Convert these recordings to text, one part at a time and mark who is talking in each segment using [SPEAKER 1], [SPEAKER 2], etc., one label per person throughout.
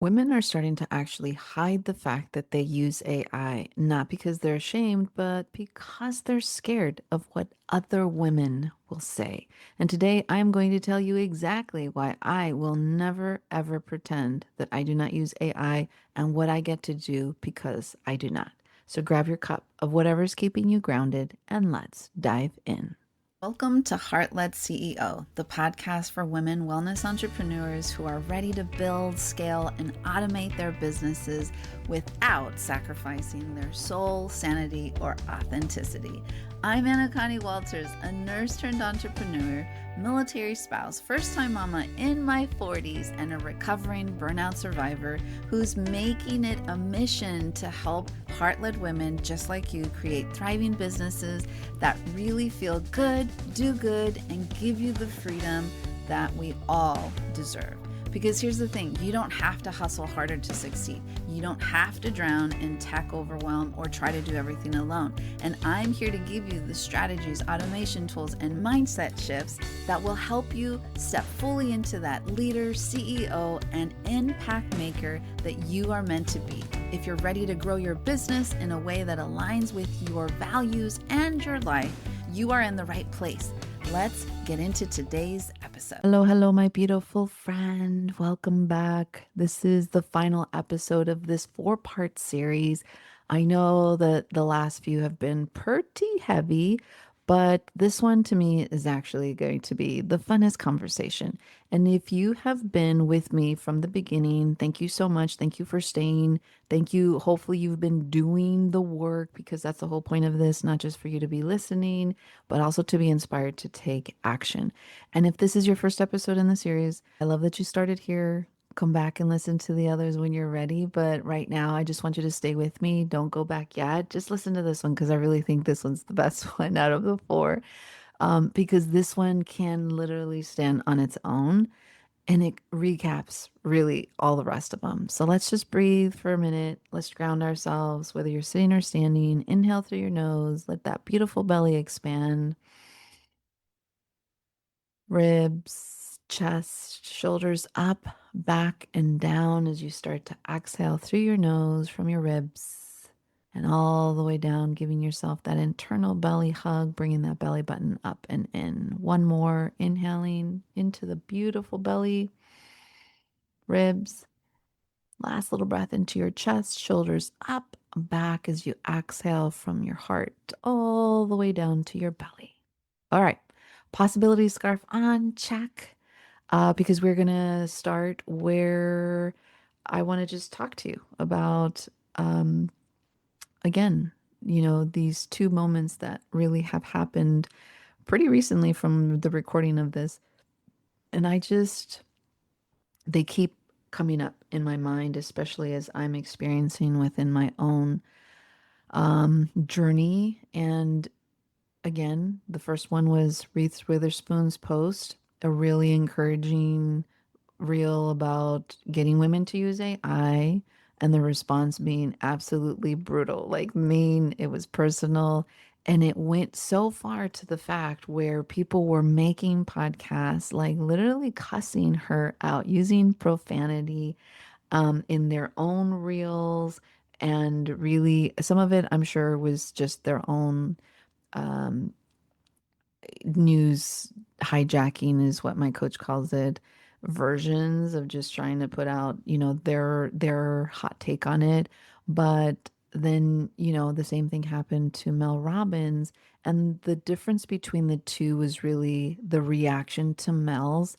[SPEAKER 1] Women are starting to actually hide the fact that they use AI, not because they're ashamed, but because they're scared of what other women will say. And today I'm going to tell you exactly why I will never ever pretend that I do not use AI and what I get to do because I do not. So grab your cup of whatever's keeping you grounded and let's dive in. Welcome to Heart Led CEO, the podcast for women wellness entrepreneurs who are ready to build, scale, and automate their businesses without sacrificing their soul, sanity, or authenticity. I'm Anna Connie Walters, a nurse turned entrepreneur, military spouse, first time mama in my 40s, and a recovering burnout survivor who's making it a mission to help heart led women just like you create thriving businesses that really feel good, do good, and give you the freedom that we all deserve. Because here's the thing, you don't have to hustle harder to succeed. You don't have to drown in tech overwhelm or try to do everything alone. And I'm here to give you the strategies, automation tools, and mindset shifts that will help you step fully into that leader, CEO, and impact maker that you are meant to be. If you're ready to grow your business in a way that aligns with your values and your life, you are in the right place. Let's get into today's episode. Hello, my beautiful friend. Welcome back. This is the final episode of this four-part series. I know that the last few have been pretty heavy, but this one to me is actually going to be the funnest conversation. And if you have been with me from the beginning, thank you so much. Thank you for staying. Thank you. Hopefully, you've been doing the work because that's the whole point of this, not just for you to be listening, but also to be inspired to take action. And if this is your first episode in the series, I love that you started here. Come back and listen to the others when you're ready. But right now, I just want you to stay with me. Don't go back yet. Just listen to this one because I really think this one's the best one out of the four. Because this one can literally stand on its own and it recaps really all the rest of them. So let's just breathe for a minute. Let's ground ourselves, whether you're sitting or standing. Inhale through your nose. Let that beautiful belly expand. Ribs, chest, shoulders up, back, and down as you start to exhale through your nose from your ribs and all the way down, giving yourself that internal belly hug, bringing that belly button up and in. One more, inhaling into the beautiful belly, ribs. Last little breath into your chest, shoulders up, back as you exhale from your heart all the way down to your belly. All right, possibility scarf on, check. Because we're going to start where I want to just talk to you about, again, these two moments that really have happened pretty recently from the recording of this. And they keep coming up in my mind, especially as I'm experiencing within my own journey. And again, the first one was Reese Witherspoon's post, a really encouraging reel about getting women to use AI, and the response being absolutely brutal, like mean, it was personal. And it went so far to the fact where people were making podcasts, like literally cussing her out, using profanity in their own reels. And really, some of it, I'm sure, was just their own um, news hijacking is what my coach calls it, versions of just trying to put out, their hot take on it. But then, the same thing happened to Mel Robbins. And the difference between the two was really the reaction to Mel's.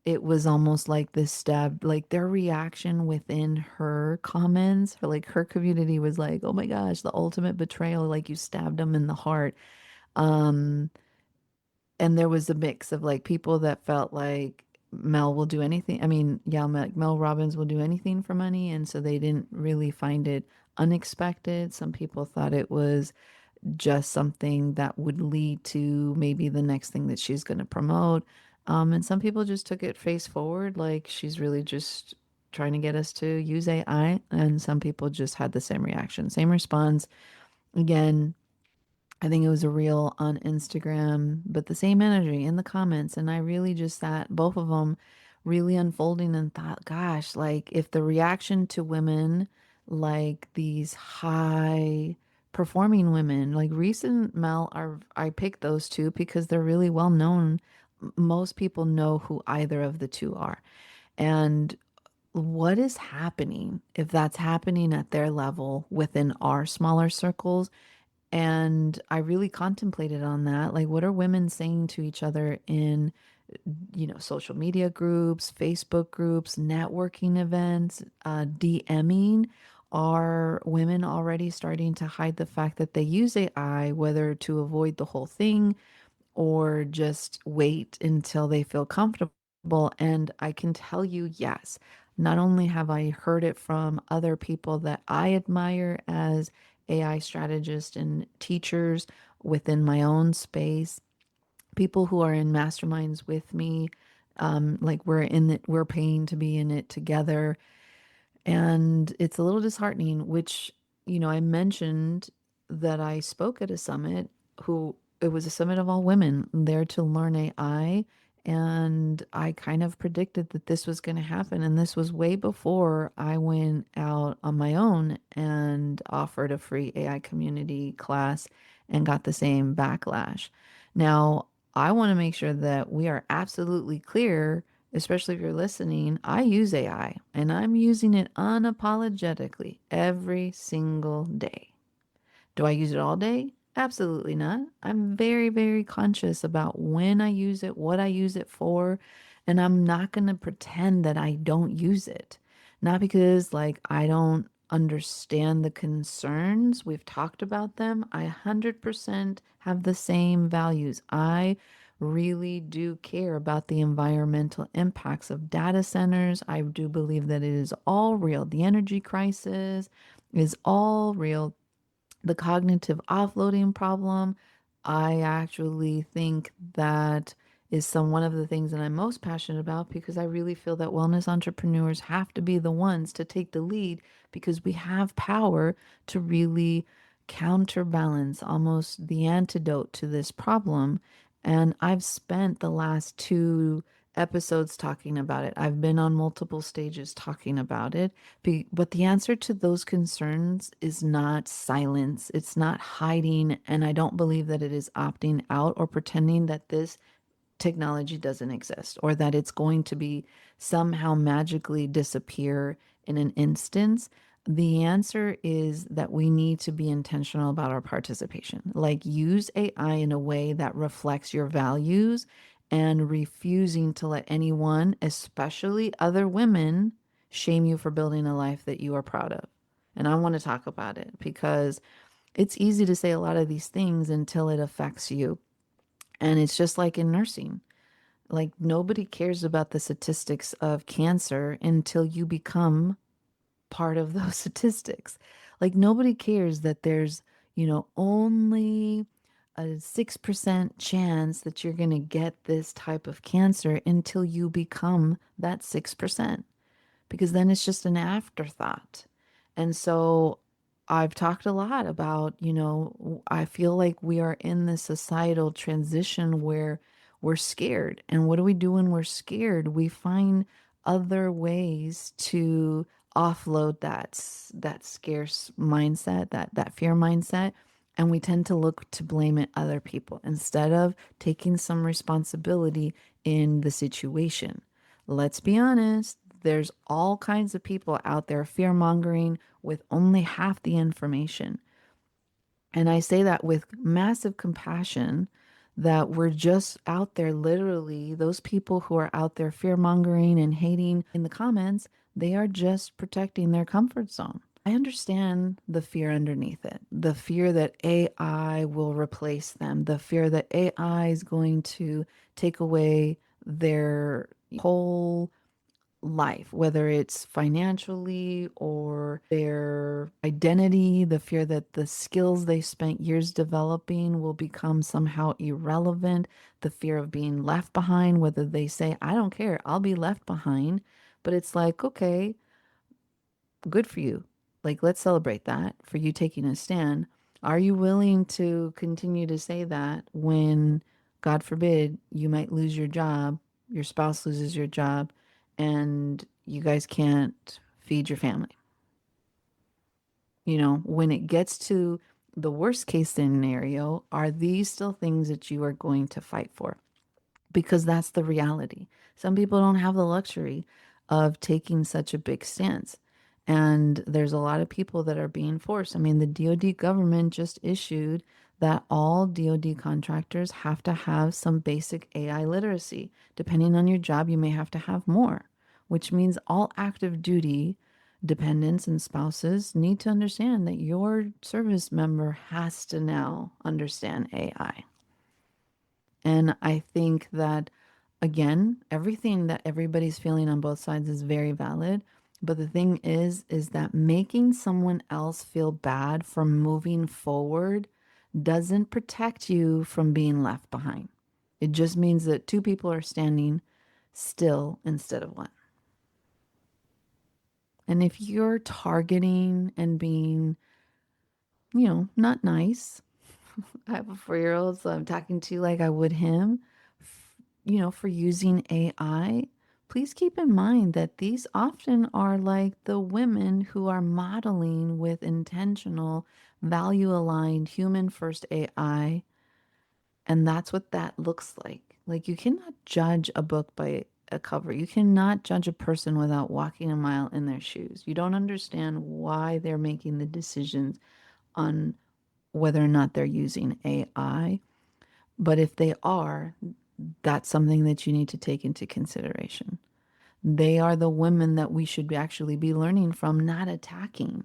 [SPEAKER 1] It was almost like this stab, like their reaction within her comments, or like her community was like, oh my gosh, the ultimate betrayal, like you stabbed them in the heart. Um, and there was a mix of like people that felt like Mel will do anything. I mean, yeah, Mel Robbins will do anything for money. And so they didn't really find it unexpected. Some people thought it was just something that would lead to maybe the next thing that she's going to promote. And some people just took it face forward, like she's really just trying to get us to use AI. And some people just had the same reaction, same response. Again, I think it was a reel on Instagram, but the same energy in the comments. And I really just sat, both of them really unfolding and thought, gosh, like if the reaction to women, like these high performing women, like Reese and Mel are, I picked those two because they're really well known. Most people know who either of the two are. And what is happening if that's happening at their level within our smaller circles? And I really contemplated on that. Like, what are women saying to each other in, social media groups, Facebook groups, networking events, DMing? Are women already starting to hide the fact that they use AI, whether to avoid the whole thing or just wait until they feel comfortable? And I can tell you, yes, not only have I heard it from other people that I admire as AI strategists and teachers within my own space, people who are in masterminds with me, like we're in it, we're paying to be in it together. And it's a little disheartening, which, I mentioned that I spoke at a summit who it was a summit of all women there to learn AI. And I kind of predicted that this was going to happen. And this was way before I went out on my own and offered a free AI community class and got the same backlash. Now, I want to make sure that we are absolutely clear, especially if you're listening. I use AI and I'm using it unapologetically every single day. Do I use it all day? Absolutely not. I'm very, very conscious about when I use it, what I use it for, and I'm not going to pretend that I don't use it. Not because like I don't understand the concerns. We've talked about them. I 100% have the same values. I really do care about the environmental impacts of data centers. I do believe that it is all real. The energy crisis is all real. The cognitive offloading problem, I actually think that is one of the things that I'm most passionate about, because I really feel that wellness entrepreneurs have to be the ones to take the lead, because we have power to really counterbalance almost the antidote to this problem. And I've spent the last two episodes talking about it. I've been on multiple stages talking about it. But the answer to those concerns is not silence, it's not hiding. And I don't believe that it is opting out or pretending that this technology doesn't exist or that it's going to be somehow magically disappear in an instance. The answer is that we need to be intentional about our participation. Like, use AI in a way that reflects your values and refusing to let anyone, especially other women, shame you for building a life that you are proud of. And I want to talk about it because it's easy to say a lot of these things until it affects you. And it's just like in nursing. Like, nobody cares about the statistics of cancer until you become part of those statistics. Like, nobody cares that there's, only a 6% chance that you're going to get this type of cancer until you become that 6%, because then it's just an afterthought. And so I've talked a lot about, I feel like we are in this societal transition where we're scared. And what do we do when we're scared? We find other ways to offload that scarce mindset, that fear mindset, and we tend to look to blame it other people instead of taking some responsibility in the situation. Let's be honest, there's all kinds of people out there fear mongering with only half the information. And I say that with massive compassion, that we're just out there, literally, those people who are out there fear mongering and hating in the comments, they are just protecting their comfort zone. I understand the fear underneath it, the fear that AI will replace them, the fear that AI is going to take away their whole life, whether it's financially or their identity, the fear that the skills they spent years developing will become somehow irrelevant, the fear of being left behind, whether they say, I don't care, I'll be left behind. But it's like, okay, good for you. Like, let's celebrate that for you taking a stand. Are you willing to continue to say that when, God forbid, you might lose your job, your spouse loses your job, and you guys can't feed your family. When it gets to the worst case scenario, are these still things that you are going to fight for? Because that's the reality. Some people don't have the luxury of taking such a big stance. And there's a lot of people that are being forced. I mean, the DoD government just issued that all DoD contractors have to have some basic AI literacy. Depending on your job, you may have to have more, which means all active duty dependents and spouses need to understand that your service member has to now understand AI. And I think that, again, everything that everybody's feeling on both sides is very valid. But the thing is that making someone else feel bad for moving forward doesn't protect you from being left behind. It just means that two people are standing still instead of one. And if you're targeting and being, not nice, I have a 4-year-old, so I'm talking to you like I would him, for using AI, please keep in mind that these often are like the women who are modeling with intentional, value aligned, human first AI. And that's what that looks like. Like, you cannot judge a book by a cover. You cannot judge a person without walking a mile in their shoes. You don't understand why they're making the decisions on whether or not they're using AI. But if they are, that's something that you need to take into consideration. They are the women that we should actually be learning from, not attacking.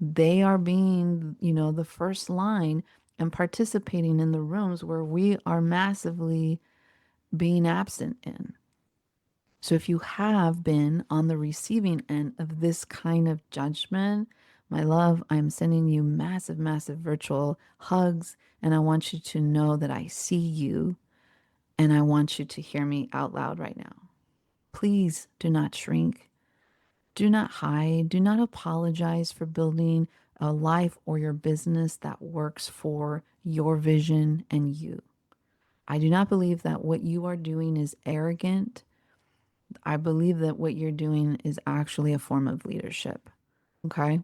[SPEAKER 1] They are being, the first line and participating in the rooms where we are massively being absent in. So if you have been on the receiving end of this kind of judgment, my love, I'm sending you massive, massive virtual hugs. And I want you to know that I see you and I want you to hear me out loud right now. Please do not shrink. Do not hide. Do not apologize for building a life or your business that works for your vision and you. I do not believe that what you are doing is arrogant. I believe that what you're doing is actually a form of leadership. Okay.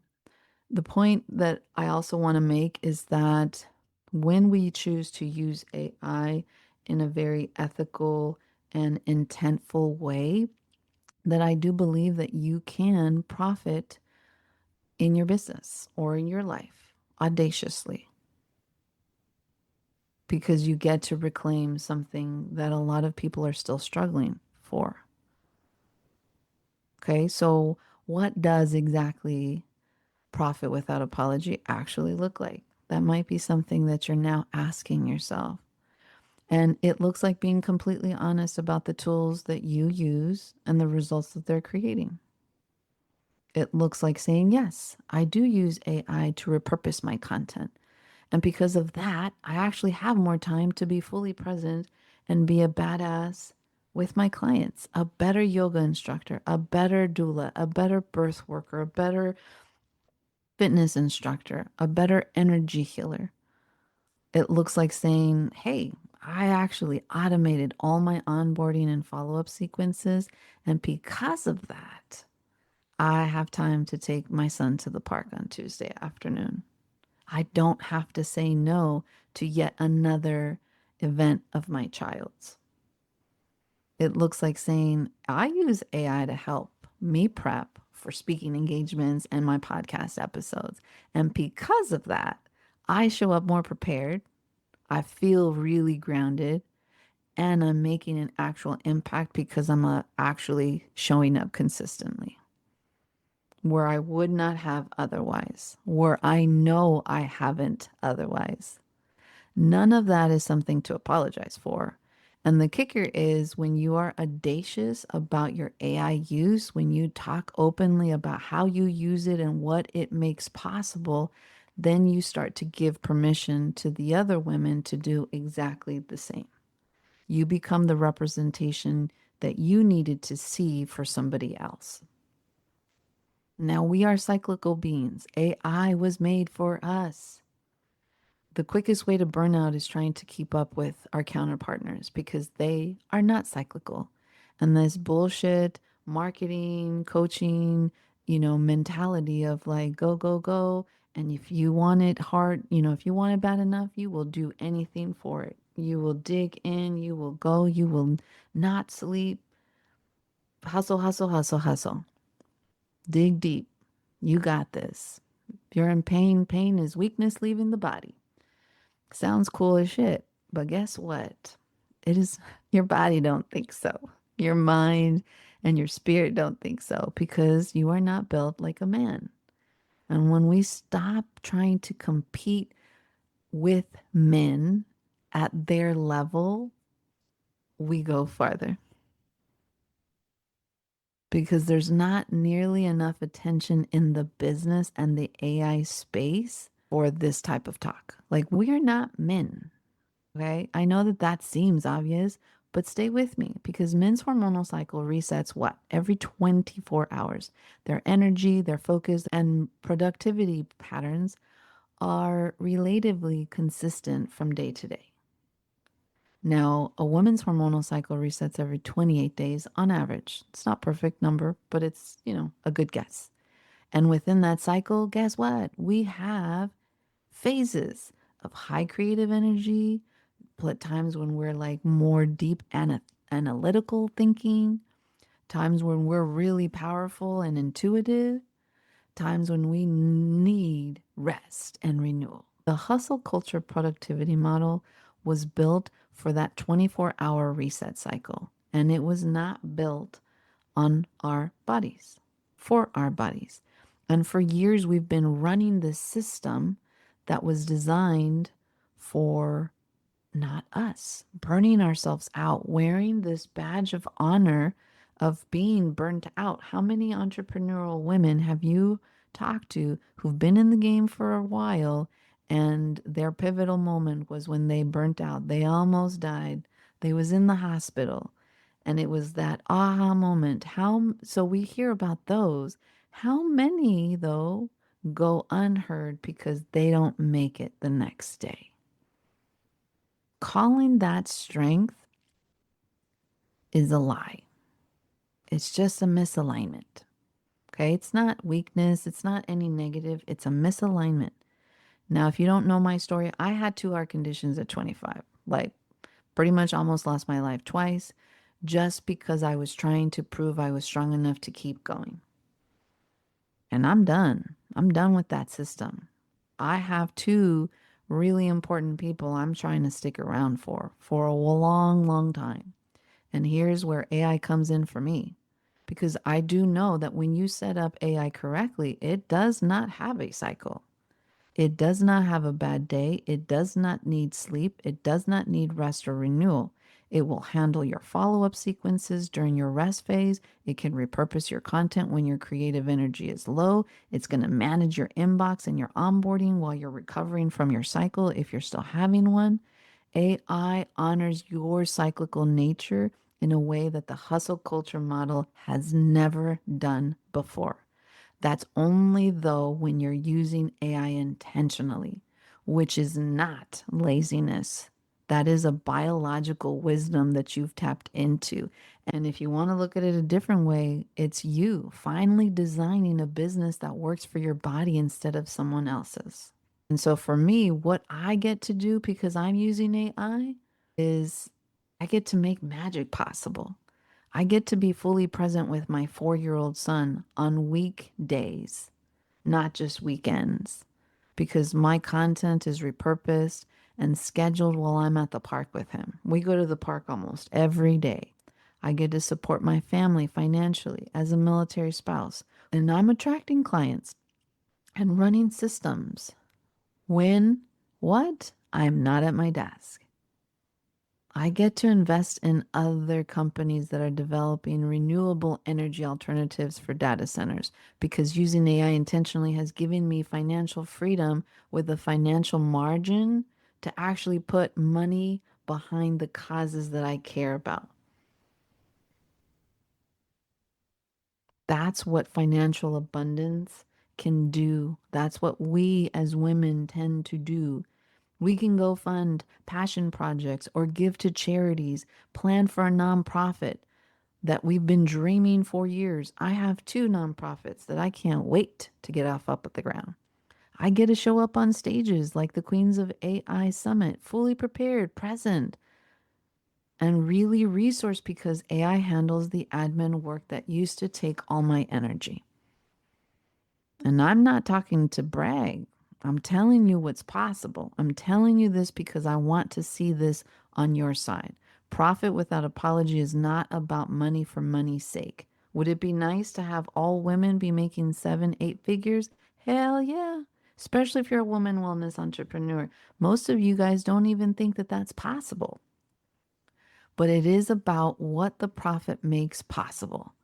[SPEAKER 1] The point that I also want to make is that when we choose to use AI in a very ethical and intentful way, that I do believe that you can profit in your business or in your life audaciously because you get to reclaim something that a lot of people are still struggling for. Okay, so what does exactly profit without apology actually look like? That might be something that you're now asking yourself. And it looks like being completely honest about the tools that you use and the results that they're creating. It looks like saying, yes, I do use AI to repurpose my content. And because of that, I actually have more time to be fully present and be a badass with my clients, a better yoga instructor, a better doula, a better birth worker, a better fitness instructor, a better energy healer. It looks like saying, hey, I actually automated all my onboarding and follow up sequences. And because of that, I have time to take my son to the park on Tuesday afternoon. I don't have to say no to yet another event of my child's. It looks like saying, I use AI to help me prep for speaking engagements and my podcast episodes. And because of that, I show up more prepared. I feel really grounded and I'm making an actual impact because I'm actually showing up consistently where I would not have otherwise, where I know I haven't otherwise. None of that is something to apologize for. And the kicker is when you are audacious about your AI use, when you talk openly about how you use it and what it makes possible, then you start to give permission to the other women to do exactly the same. You become the representation that you needed to see for somebody else. Now we are cyclical beings. AI was made for us. The quickest way to burnout is trying to keep up with our counterpartners because they are not cyclical. And this bullshit marketing, coaching, mentality of like, go, go, go. And if you want it hard, if you want it bad enough, you will do anything for it. You will dig in, you will go, you will not sleep, hustle, hustle, hustle, hustle. Dig deep. You got this. If you're in pain, pain is weakness leaving the body. Sounds cool as shit. But guess what? It is your body don't think so. Your mind and your spirit don't think so because you are not built like a man. And when we stop trying to compete with men at their level, we go farther because there's not nearly enough attention in the business and the AI space for this type of talk. Like, we are not men. Okay. I know that that seems obvious, but stay with me because men's hormonal cycle resets what? Every 24 hours. Their energy, their focus, and productivity patterns are relatively consistent from day to day. Now, a woman's hormonal cycle resets every 28 days on average. It's not a perfect number, but it's, a good guess. And within that cycle, guess what? We have phases of high creative energy, times when we're like more deep analytical thinking, times when we're really powerful and intuitive, times when we need rest and renewal. The hustle culture productivity model was built for that 24-hour reset cycle, and it was not built on our bodies, for our bodies. And for years, we've been running this system that was designed for not us, burning ourselves out, wearing this badge of honor of being burnt out. How many entrepreneurial women have you talked to who've been in the game for a while and their pivotal moment was when they burnt out? They almost died. They was in the hospital and it was that aha moment. So we hear about those. How many though go unheard because they don't make it the next day? Calling that strength is a lie. It's just a misalignment. Okay. It's not weakness. It's not any negative. It's a misalignment. Now, if you don't know my story, I had two heart conditions at 25. Like, pretty much almost lost my life twice just because I was trying to prove I was strong enough to keep going. And I'm done. I'm done with that system. I have two really important people I'm trying to stick around for a long, long time. And here's where AI comes in for me. Because I do know that when you set up AI correctly, it does not have a cycle. It does not have a bad day. It does not need sleep. It does not need rest or renewal. It will handle your follow up sequences during your rest phase. It can repurpose your content when your creative energy is low. It's going to manage your inbox and your onboarding while you're recovering from your cycle if you're still having one. AI honors your cyclical nature in a way that the hustle culture model has never done before. That's only though when you're using AI intentionally, which is not laziness. That is a biological wisdom that you've tapped into. And if you want to look at it a different way, it's you finally designing a business that works for your body instead of someone else's. And so for me, what I get to do because I'm using AI is I get to make magic possible. I get to be fully present with my 4-year-old son on weekdays, not just weekends, because my content is repurposed and scheduled while I'm at the park with him. We go to the park almost every day. I get to support my family financially as a military spouse, and I'm attracting clients and running systems. When, what? I'm not at my desk. I get to invest in other companies that are developing renewable energy alternatives for data centers because using AI intentionally has given me financial freedom with a financial margin to actually put money behind the causes that I care about. That's what financial abundance can do. That's what we as women tend to do. We can go fund passion projects or give to charities, plan for a nonprofit, that we've been dreaming for years. I have two nonprofits that I can't wait to get off up at the ground. I get to show up on stages like the Queens of AI Summit, fully prepared, present, and really resourced because AI handles the admin work that used to take all my energy. And I'm not talking to brag. I'm telling you what's possible. I'm telling you this because I want to see this on your side. Profit without apology is not about money for money's sake. Would it be nice to have all women be making 7, 8 figures? Hell yeah. Especially if you're a woman wellness entrepreneur. Most of you guys don't even think that that's possible. But it is about what the profit makes possible,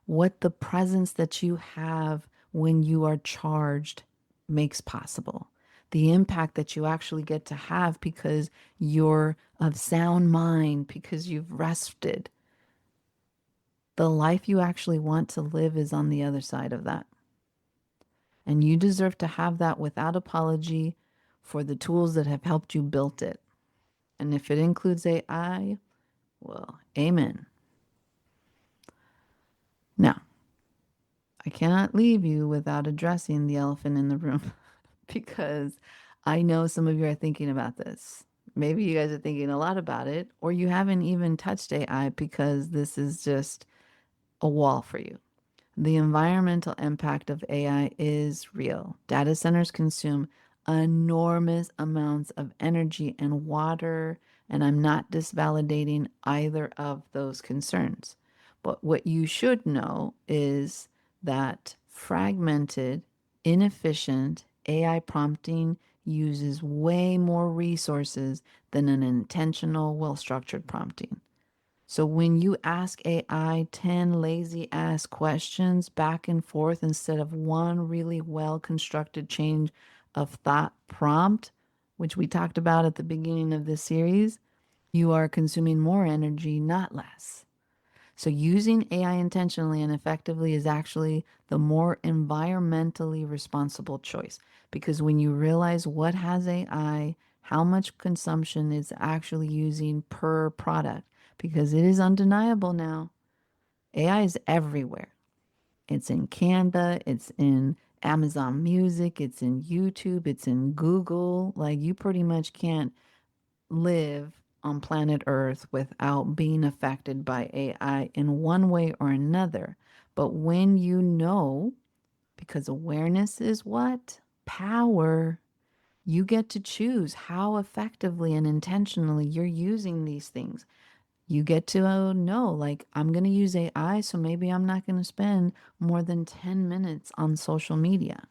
[SPEAKER 1] what the presence that you have when you are charged makes possible, the impact that you actually get to have because you're of sound mind, because you've rested. The life you actually want to live is on the other side of that. And you deserve to have that without apology for the tools that have helped you build it. And if it includes AI, well, amen. Now, I cannot leave you without addressing the elephant in the room because I know some of you are thinking about this. Maybe you guys are thinking a lot about it, or you haven't even touched AI because this is just a wall for you. The environmental impact of AI is real. Data centers consume enormous amounts of energy and water, and I'm not disvalidating either of those concerns. But what you should know is that fragmented, inefficient AI prompting uses way more resources than an intentional, well structured prompting. So when you ask AI 10 lazy ass questions back and forth instead of one really well constructed change of thought prompt, which we talked about at the beginning of this series, you are consuming more energy, not less. So using AI intentionally and effectively is actually the more environmentally responsible choice because when you realize what has AI, how much consumption it's actually using per product, because it is undeniable now. AI is everywhere. It's in Canva, it's in Amazon Music, it's in YouTube, it's in Google. Like you pretty much can't live on planet Earth without being affected by AI in one way or another. But when you know, because awareness is what? Power. You get to choose how effectively and intentionally you're using these things. You get to know, like, I'm going to use AI, so maybe I'm not going to spend more than 10 minutes on social media.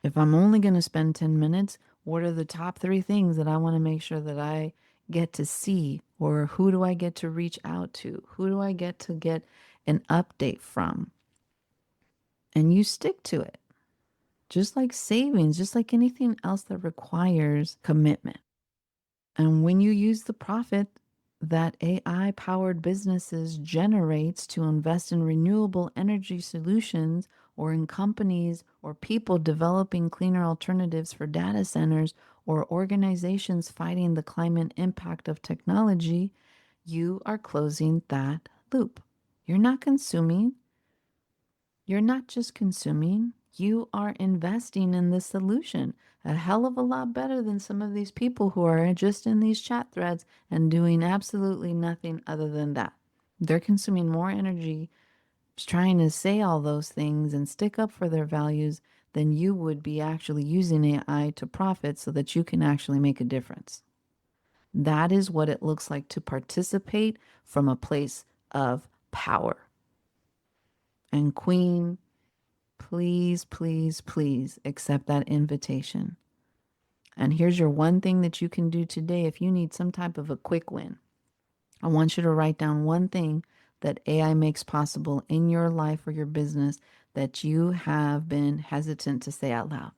[SPEAKER 1] If I'm only going to spend 10 minutes, what are the top 3 things that I want to make sure that I get to see? Or who do I get to reach out to? Who do I get to get an update from? And you stick to it. Just like savings, just like anything else that requires commitment. And when you use the profit that AI powered businesses generates to invest in renewable energy solutions or in companies or people developing cleaner alternatives for data centers or organizations fighting the climate impact of technology, you are closing that loop. You're not consuming, you're not just consuming, you are investing in the solution. A hell of a lot better than some of these people who are just in these chat threads and doing absolutely nothing other than that. They're consuming more energy trying to say all those things and stick up for their values than you would be actually using AI to profit so that you can actually make a difference. That is what it looks like to participate from a place of power. And Queen, please, please, please accept that invitation. And here's your one thing that you can do today if you need some type of a quick win. I want you to write down one thing that AI makes possible in your life or your business that you have been hesitant to say out loud.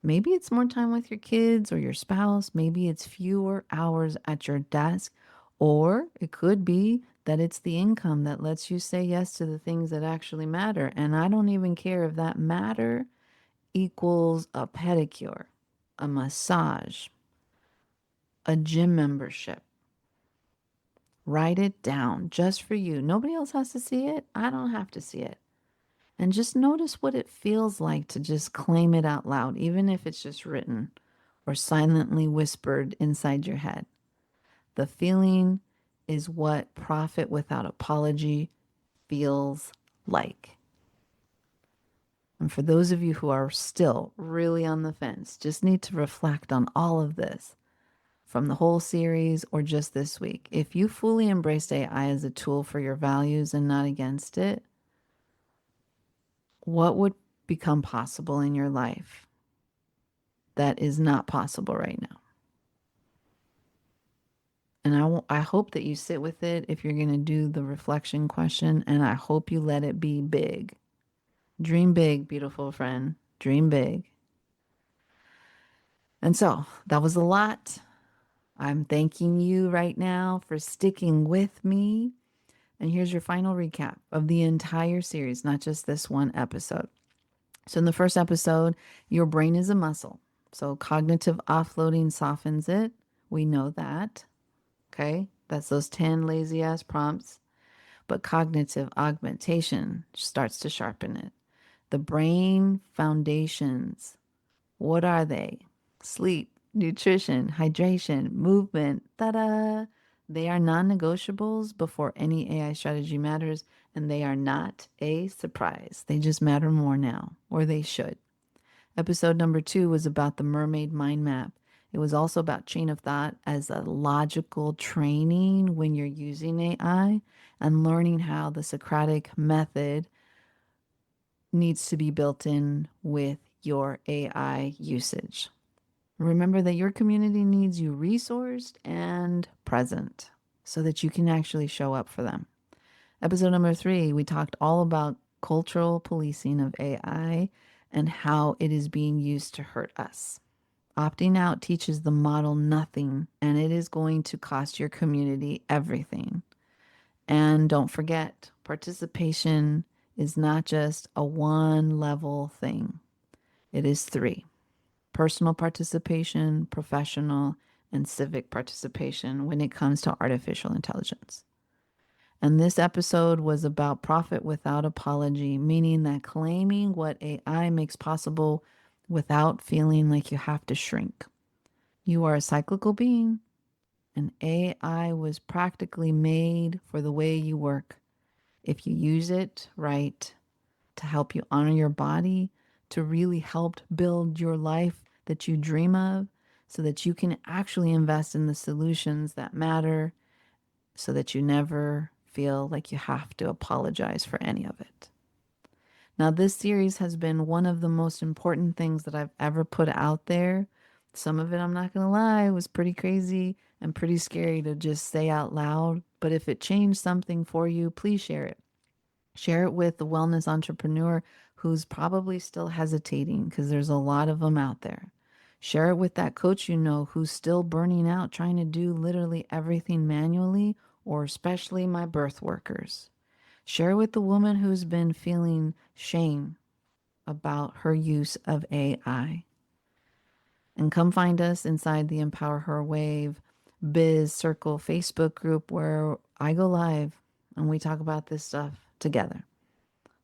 [SPEAKER 1] Maybe it's more time with your kids or your spouse. Maybe it's fewer hours at your desk. Or it could be that it's the income that lets you say yes to the things that actually matter. And I don't even care if that matter equals a pedicure, a massage, a gym membership, Write it down just for you. Nobody else has to see it. I don't have to see it. And just notice what it feels like to just claim it out loud, even if it's just written or silently whispered inside your head. The feeling is what profit without apology feels like. And for those of you who are still really on the fence, just need to reflect on all of this from the whole series or just this week. If you fully embraced AI as a tool for your values and not against it, what would become possible in your life that is not possible right now? And I hope that you sit with it if you're going to do the reflection question, and I hope you let it be big. Dream big, beautiful friend. Dream big. And so that was a lot. I'm thanking you right now for sticking with me. And here's your final recap of the entire series, not just this one episode. So, in the first episode, your brain is a muscle. So, cognitive offloading softens it. We know that. Okay. That's those 10 lazy ass prompts. But cognitive augmentation starts to sharpen it. The brain foundations, what are they? Sleep, nutrition, hydration, movement. Ta-da! They are non-negotiables before any AI strategy matters, and they are not a surprise. They just matter more now, or they should. Episode number 2 was about the mermaid mind map. It was also about chain of thought as a logical training when you're using AI and learning how the Socratic method needs to be built in with your AI usage. Remember that your community needs you resourced and present so that you can actually show up for them. Episode number 3, we talked all about cultural policing of AI and how it is being used to hurt us. Opting out teaches the model nothing, and it is going to cost your community everything. And don't forget, participation is not just a one level thing, it is 3: personal participation, professional, and civic participation when it comes to artificial intelligence. And this episode was about profit without apology, meaning that claiming what AI makes possible without feeling like you have to shrink. You are a cyclical being, and AI was practically made for the way you work. If you use it right to help you honor your body, to really help build your life that you dream of, so that you can actually invest in the solutions that matter, so that you never feel like you have to apologize for any of it. Now, this series has been one of the most important things that I've ever put out there. Some of it, I'm not going to lie, was pretty crazy and pretty scary to just say out loud. But if it changed something for you, please share it. Share it with the wellness entrepreneur who's probably still hesitating because there's a lot of them out there. Share it with that coach you know who's still burning out trying to do literally everything manually, or especially my birth workers. Share it with the woman who's been feeling shame about her use of AI. And come find us inside the Empower Her Wave Biz Circle Facebook group where I go live and we talk about this stuff together.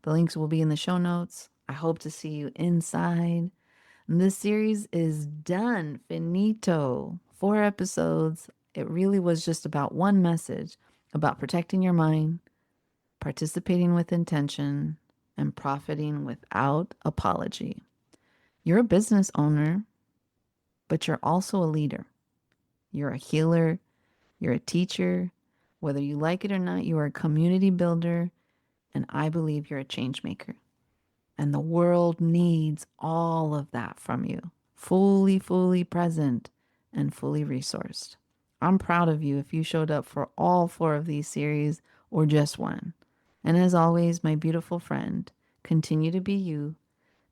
[SPEAKER 1] The links will be in the show notes. I hope to see you inside. And this series is done. Finito. 4 episodes. It really was just about one message about protecting your mind, participating with intention, and profiting without apology. You're a business owner, but you're also a leader. You're a healer. You're a teacher. Whether you like it or not, you are a community builder. And I believe you're a change maker. And the world needs all of that from you. Fully present and fully resourced. I'm proud of you if you showed up for all 4 of these series or just one. And as always, my beautiful friend, continue to be you,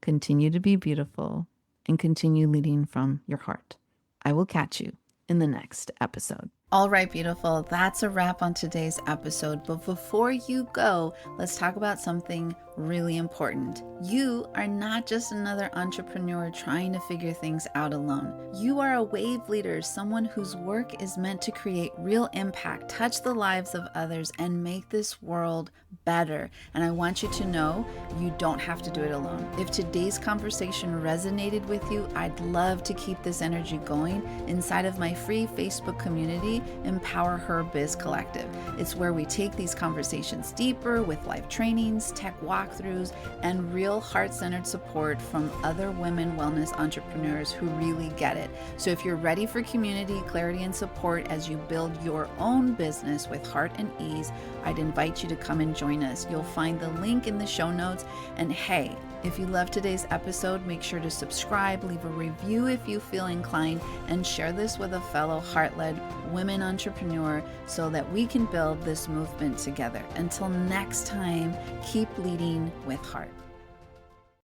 [SPEAKER 1] continue to be beautiful, and continue leading from your heart. I will catch you in the next episode. All right, beautiful. That's a wrap on today's episode. But before you go, let's talk about something really important. You are not just another entrepreneur trying to figure things out alone. You are a wave leader, someone whose work is meant to create real impact, touch the lives of others, and make this world better. And I want you to know you don't have to do it alone. If today's conversation resonated with you, I'd love to keep this energy going inside of my free Facebook community, Empower Her Biz Collective. It's where we take these conversations deeper with live trainings, tech walkthroughs, and real heart-centered support from other women wellness entrepreneurs who really get it. So if you're ready for community, clarity, and support as you build your own business with heart and ease, I'd invite you to come and join us. You'll find the link in the show notes. And hey, if you loved today's episode, make sure to subscribe, leave a review if you feel inclined, and share this with a fellow heart-led women entrepreneur so that we can build this movement together. Until next time, keep leading with heart.